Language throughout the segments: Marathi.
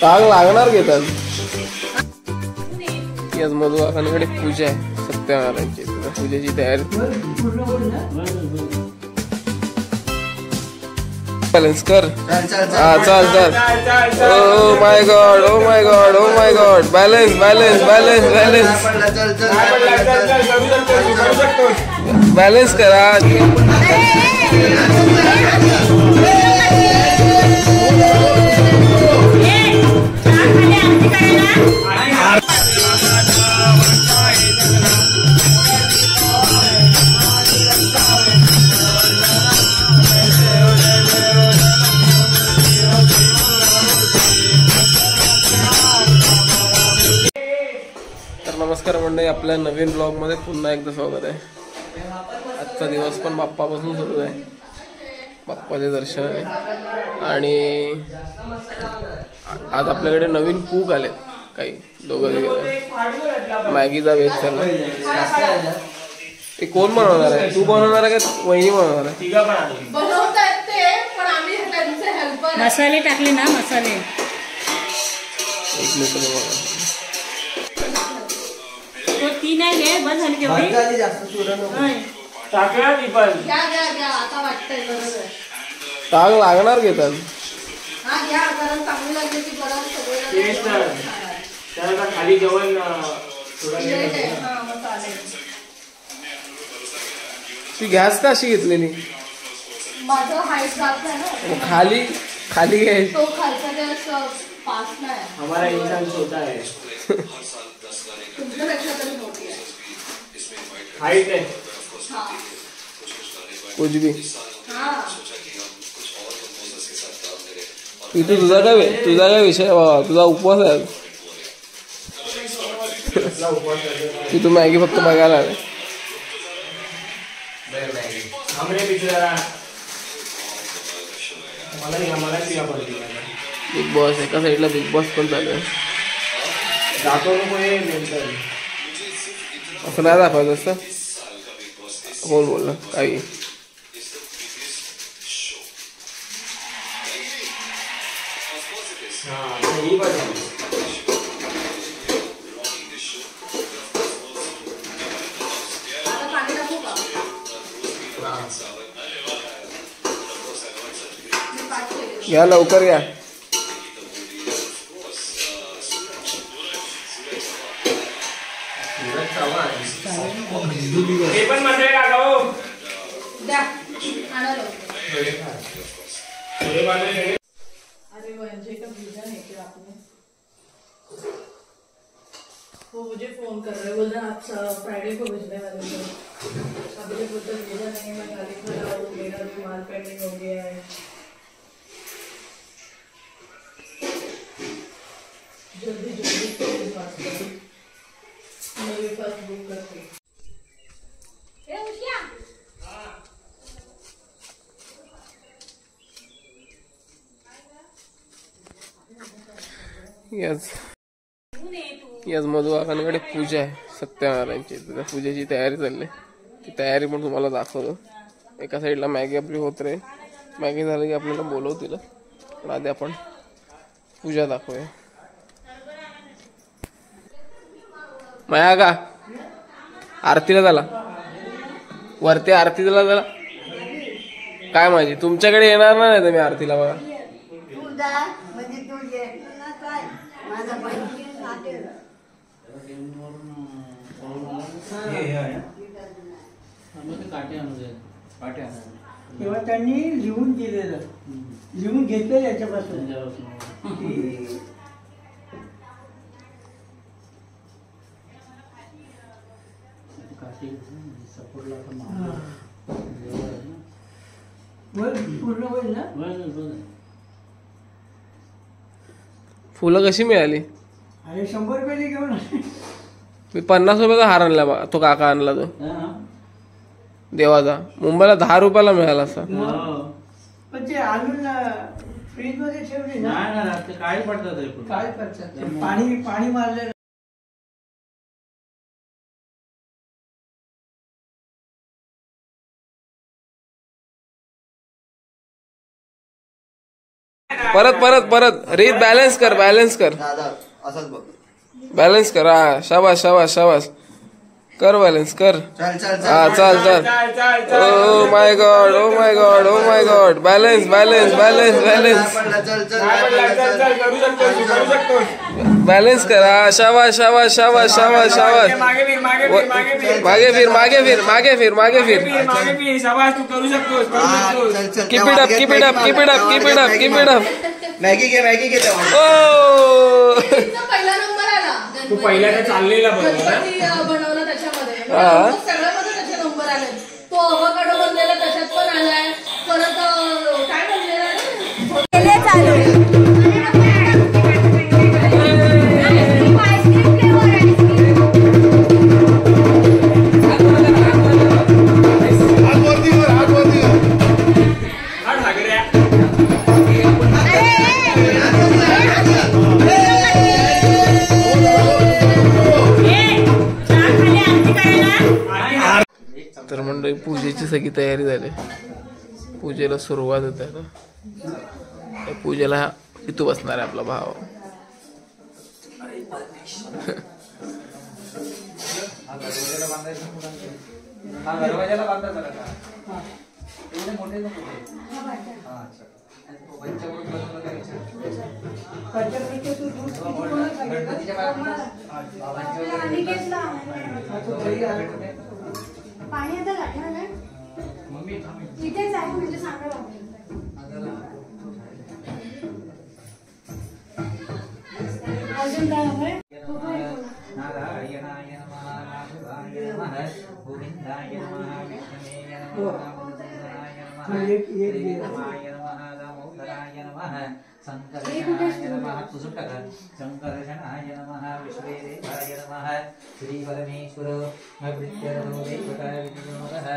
ताग लागणार घेतात. आज मधु काकांकडे पूजा आहे सत्यनारायणची. पूजेची तयारी. बॅलन्स कर. हा चल चल. Oh my God, oh my God, oh my God. Balance balance balance balance balance करा. नमस्कार मंडळी, आपल्या नवीन ब्लॉग मध्ये पुन्हा एकदा स्वागत आहे. आजचा दिवस पण बाप्पापासून सुरू आहे. बाप्पाचे दर्शन आहे आणि आज आपल्याकडे नवीन कुक आले काही दोघं. मॅगीचा वेज चालला. ते कोण बनवणार आहे? तू बनवणार आहे का वहिनी बनवणार आहे? मसाले टाकले ना, मसाले. एक मिनिट बघा. ती नाही घे, बस झाली तेवढी. ताग लागणार घेतात. खाली जेवण ती गॅस का अशी घेतलेली? खाली खाली घे. हमारा इंसान छोटा है. हाइट है कुछ भी. इथे तुझा काय विषय बाबा? तुझा उपवास आहे. तू मॅगी फक्त बघायला आले. बिग बॉस एका साईडला बिग बॉस पण चालू आहे. असं नाही दाखवायचं असतं. कोण बोललं काही? या लवकर या. अरे वंजे का विजन है क्या आपने? वो मुझे फोन कर रहे, बोल रहे आप फ्राइडे को भेजने वाले थे. अभी तक कुछ भेजा नहीं. मैं गाली खड़ा हूँ, मेरा भी माल पेंडिंग हो गया है. जल्दी जल्दी बात करो. मैं भी फर्स्ट बुक करती. आज मधु काकांकडे पूजा आहे सत्यनारायणची. पूजेची तयारी चालली. ती तयारी पण तुम्हाला दाखवतो. एका साईडला मॅगी आपली होत रे. मॅगी झाली की आपल्याला बोलवतील, पण आधी आपण पूजा दाखवूया. माया का आरतीला झाला वरती. आरतीला झाला काय माझी तुमच्याकडे येणार नाही तर मी आरतीला. बघा तेव्हा त्यांनी लिहून दिलेलं, लिहून घेतलेलं याच्यापासून. पूर्ण होईल ना. फुलं कशी मिळाली? अरे 100 रुपयाची घेऊन. मी 50 रुपयाचा हार आणला बघा. तो काका आणला तो देवाचा. मुंबईला 10 रुपयाला मिळाला असा. पण ते आणून फ्रीज मध्ये ठेवली ना. काय पडतात काय करतात? पाणी मारले. परत परत परत रीत बॅलन्स कर असंच बघ. बॅलन्स कर. हा शाबास शाबास शाबास कर बॅलन्स कर. हा चाल चाल. Oh my God oh my God oh my God. Balance balance balance balance balance कर. हा शाबास शाबास शाबास शाबास शाबास. मागे फिर मागे फिर मागे फिर मागे फिर. Keep it up keep it up keep it up keep it up keep it up. Maggi घे मॅगी घे. ओ पहिला नंबर आला. तू पहिल्याला चाललेला गणपती बनवला त्याच्यामध्ये हा. सगळ्यामध्ये त्याचे नंबर आले. तो अवकाडो बनलेला त्याच्यात पण आलाय. परत काय बनलेला तर मंडळी पूजेची सगळी तयारी झाली. पूजेला सुरुवात होत आहे ना. त्या पूजेला इथं बसणार आहे आपला भाव. पाणी आता लागणार नाही. इथेच आहे म्हणजे सांगा. अजून काय हवंय? नारायणाय नमः नारायणाय नमः गोविंदाय नमः विष्णवे नमः मधुसूदनाय नमः श्रीरामाय नमः दामोदराय नमः शंकराय नमः कुसुटक शंकरशनाय नमः विश्वेदेवाय नमः श्री परमेश्वर अभृत्यर्धो देवताय विष्णुमः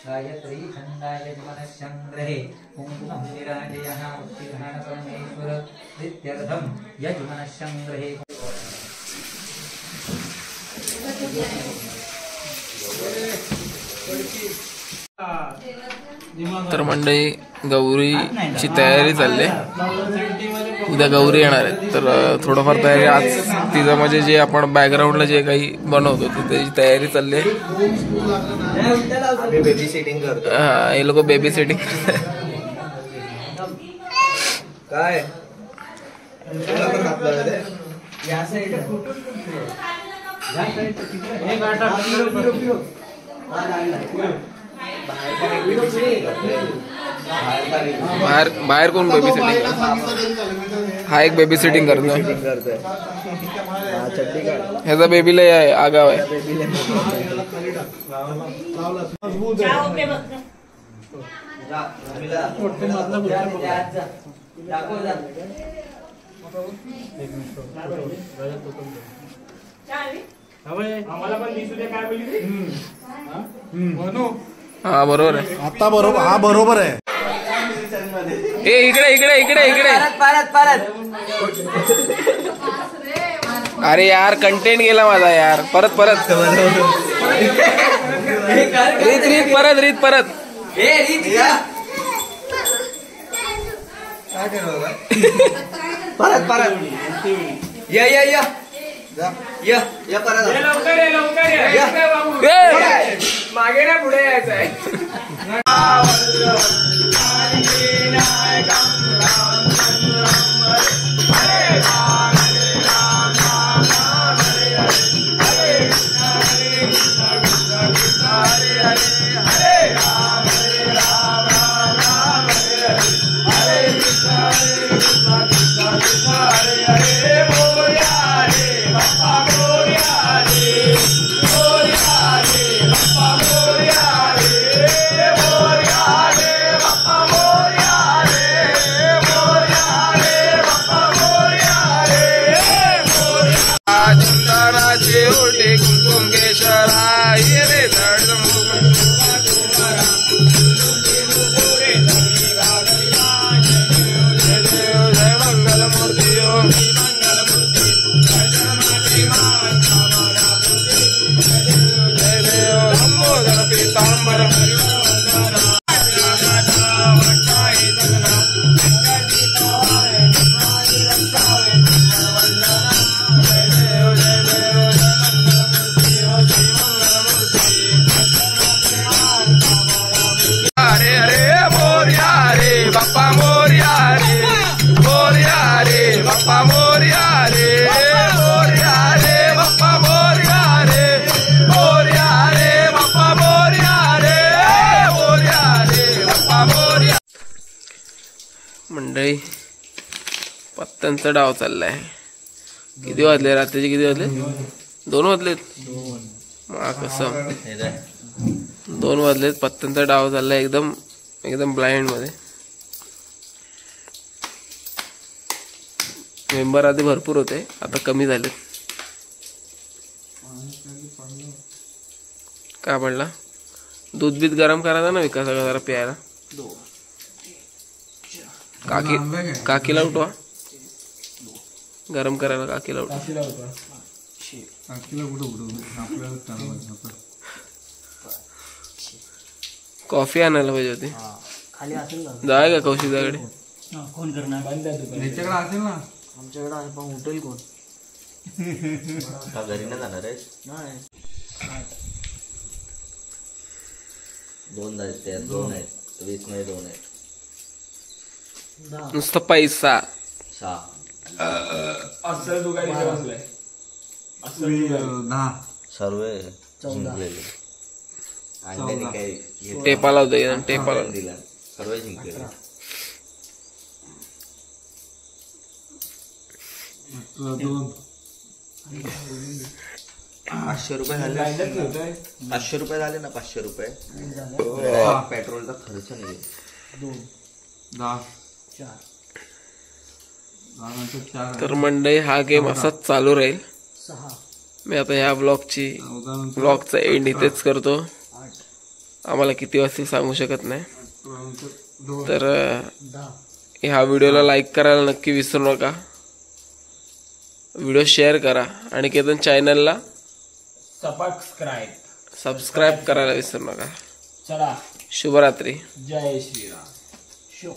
गायत्री छन्दाय यजमानशंग्रहे कुंकुमं निराजयः मुक्तिधान परमेश्वर प्रीत्यर्थं यजमानशंग्रहे. तर मंडळी गौरीची तयारी चालली. उद्या गौरी येणार आहे तर थोडंफार तयारी आज तिचं म्हणजे जे आपण बॅकग्राऊंडला जे काही बनवतो त्याची तयारी चालली आहे. बेबी सिटिंग करतो. हा हे लोक बेबी सेटिंग काय बाहेर बाहेर कोण बेबी सेटिंग. हा एक बेबी सेटिंग करतोय. ह्याचा बेबीला आगाव आहे. आम्हाला पण दिसू दे काय बोलली. हा बरोबर आहे. आता बरोबर. हा बरोबर आहे. ए इकडे इकडे इकडे इकडे. अरे यार कंटेंट गेला माझा यार. परत परत रीत रीत परत रीत परत. परत परत या या या या या परत. लवकर ये लवकर ये बाबू. ए! मागे ना पुढे यायचं आहे. मंडळी पत्त्यांचा डाव चाललाय. किती वाजले रात्रीचे? किती वाजले? 2 वाजलेत. कसं 2 वाजलेत. पत्त्यांचा डाव चाललाय एकदम एकदम ब्लाइंड मध्ये. मेंबर आधी भरपूर होते, आता कमी झालेत. काय पडला? दूध बीत गरम करायचा ना विकासा जरा प्यायला. काकीला उठवा गरम करायला. काकीला उठवा. कॉफी आणायला पाहिजे होती. खाली असेल ना? जाय का कौशिकाकडे? कोण करणार? त्याच्याकडे असेल ना. आमच्याकडे आहे पण उठेल कोण? घरी नाही जाणार आहे. नाही. 2 आहेत त्या. 2 आहेत. 20 नाही 2 आहेत. नुसतं पैसा. 6 असं तू काय तिथे बसलाय? असं तू काय? सर्व जिंकलेले. अंड्याने काय टेपा लावतो एकदम. टेपा लावतो. दिला. सर्व जिंकलेले. 500 रुपये झाले. 500 रुपये झाले ना. 500 रुपये पेट्रोलचा खर्च नाही. 2 4 तर मंडळी हा गेम असाच चालू राहील. 6 मी आता ह्या ब्लॉगचा एंड इथेच करतो. 8 आम्हाला किती वाजतील सांगू शकत नाही. तर 10 ह्या व्हिडिओला लाईक करायला नक्की विसरू नका. व्हिडिओ शेअर करा आणि केतन चॅनलला सबस्क्राईब करायला विसरू नका. चला. शुभरात्री. जय श्रीराम. शो.